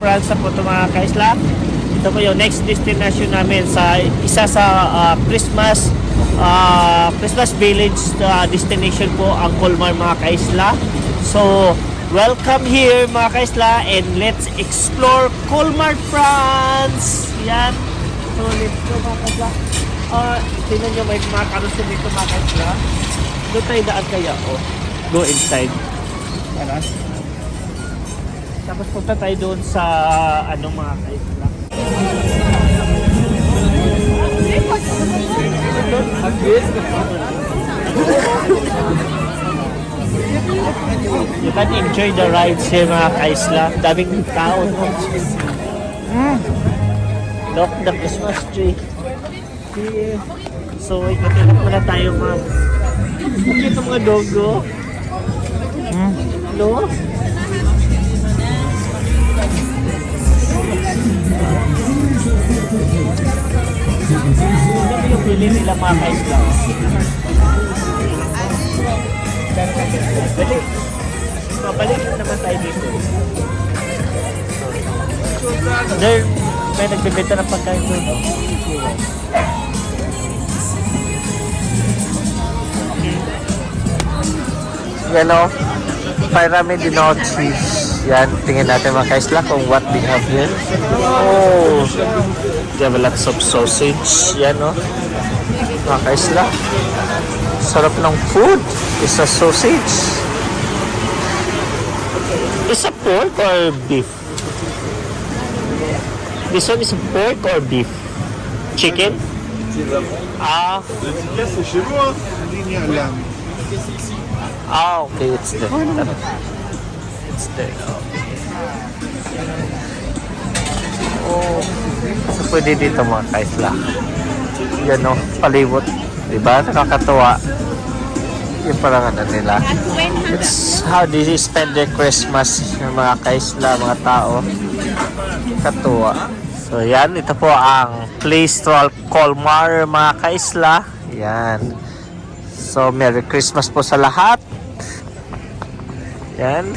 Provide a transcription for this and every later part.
France po ito mga kaisla. Ito po yung next destination namin sa isa sa Christmas Village destination po ang Colmar mga kaisla. So, welcome here mga kaisla and let's explore Colmar, France! Yan. So, let's go mga kaisla. Tingnan nyo may mga karusin dito mga kaisla. Doon tayo daan kaya o. Go inside. Ano? Tapos punta tayo doon sa mga kaisla. You can enjoy the rides here mga kaisla. Daming tao. Look, the Christmas tree. So, ikatilap muna tayo mga. Ito mga dogo. No? Ito yung pili nila mga kaisla. Balik naman tayo dito. There, may nagbibenta ng pagkain doon. Yan o, pyramid de noche. Yan, tingnan natin mga kaisla kung what we have here. Oh, they have lots of sausage. Yan o, mga kaisla. Sarap ng food. It's a sausage. Is a pork or beef? This one is pork or beef? Chicken? Ah. C'est chez vous, hein? Ligne à l'âme. Ah, okay, it's there. It's there. Oh, so pwede dito mga kaisla. Yan o, palibot. Diba? Nakakatuwa. Yung parang ano nila. It's how they spend their Christmas yung mga kaisla, mga tao. Katuwa. So yan, ito po ang place to Colmar mga kaisla. Yan. So Merry Christmas po sa lahat. Yan.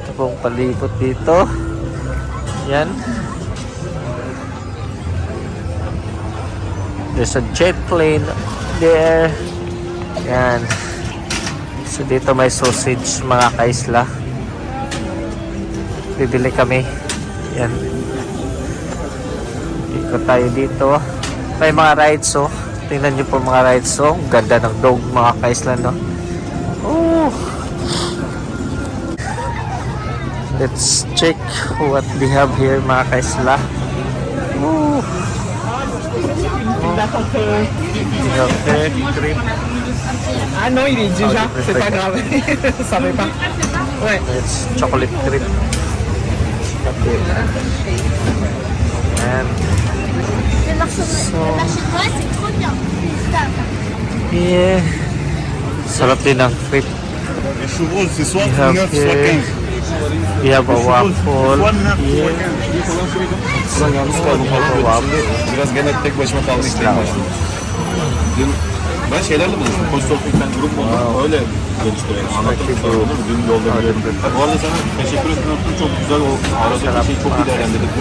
Ito pong palibot dito. Yan. There's a jet plane there. Yan. So dito may sausage mga kaisla. Bibili kami. Yan. Ikot tayo dito. May mga rides oh. Tingnan nyo po mga rides oh. Ganda ng dog mga kaisla no. Oh. Let's check what we have here mga kaisla. Oh. Okay, cream. Ah non, il est déjà, c'est pas grave. Ça va pas. Ouais. It's chocolate cream. Okay. And so, yeah. Sarap din ang crepe. Les chevreaux, c'est soit We have 9, soit here, 15. we have a waffle. Yeah. Biraz gene tek başıma kalmak istedim. Dün ben şeylerle buluştum. Postof'tan grup oldum. Öyle gelişti benim. Anlattık sonra değil mi? Dün yolda görüyorum. Bu arada sana teşekkür ediyorum. Çok güzel o aradaki şeyi çok iyi değerlendirdik.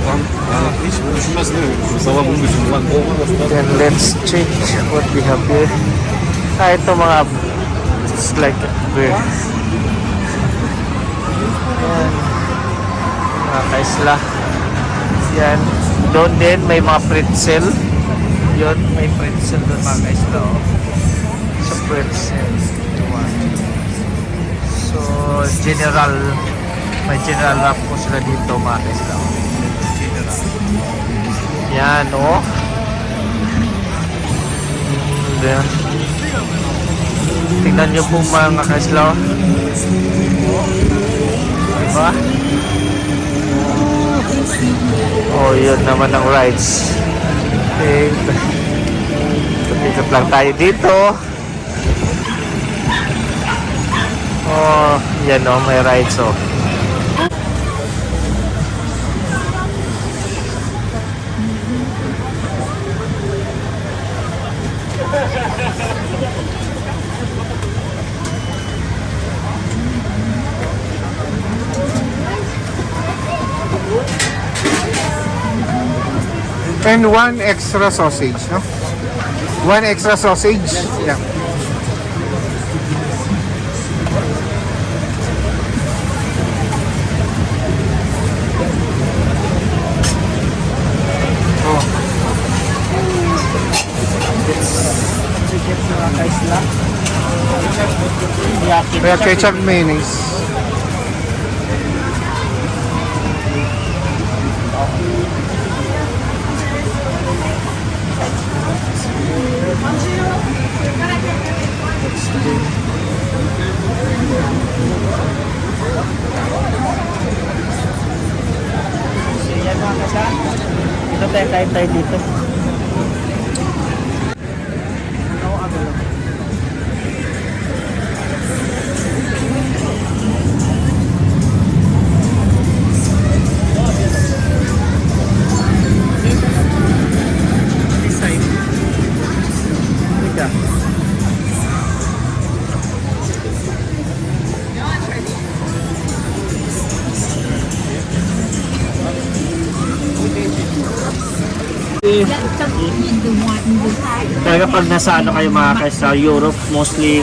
Tam yani hiç düşünmezsin değil mi? Sabah bunu düşündüm. Lan Then let's check what we have here. Ito mga, it's like beer. Yan. Mga kaisla. Yan. Doon din may mga pretzel. Yun, may pretzel doon mga kaisla. Oh. So pretzel. So general, may general wrap po sila dito mga kaisla. Oh. General. Yan oh. Yan. Tingnan nyo po mga kaisla. Oh. Diba? Oh, yun naman ang rides. Okay. Ikot lang tayo dito. Oh, yan oh, may rides oh. And one extra sausage, no? One extra sausage. Yeah. Chicken mga kaisla. Yaki. Kaya ketchup mayonnaise. So yan mga kaisla. Ito tayo kain dito. Talaga pag nasa ano kayo mga kaisla, Europe mostly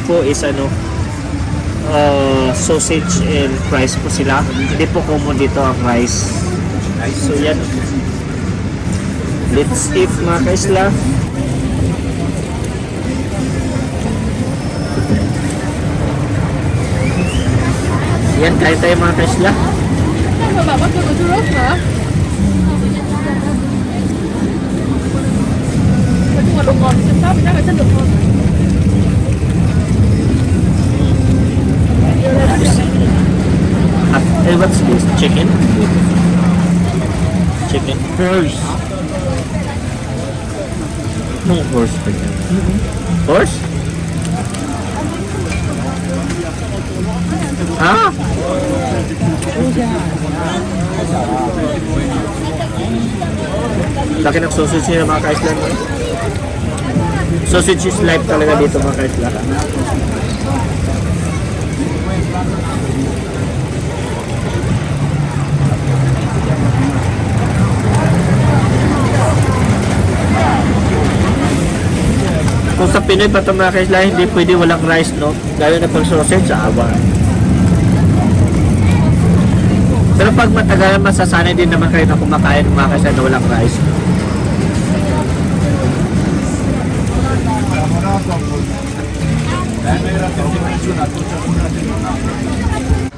po is sausage and fries po sila. Hindi po common dito ang rice. So yan. Let's eat mga kaisla. Yan, kain tayo mga kaisla. Mà bảo bác cho cái churros hả? Nói chung là đồ ngọt trên shop thì chắc là chất lượng hơn. Hey, what's this? Chicken? Chicken? Horse. No horse chicken. Horse? Ah? Laki ng sausage nila mga ka-Island. Sausage is life talaga dito mga ka-Island. Kung sa Pinoy pa ito mga ka-Island, hindi pwede walang rice, no? Lalo na pag sausage, awa. Pero pag matagal, masasanay din naman kayo na kumakain ng mga ka-Island na walang rice.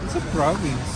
It's a province.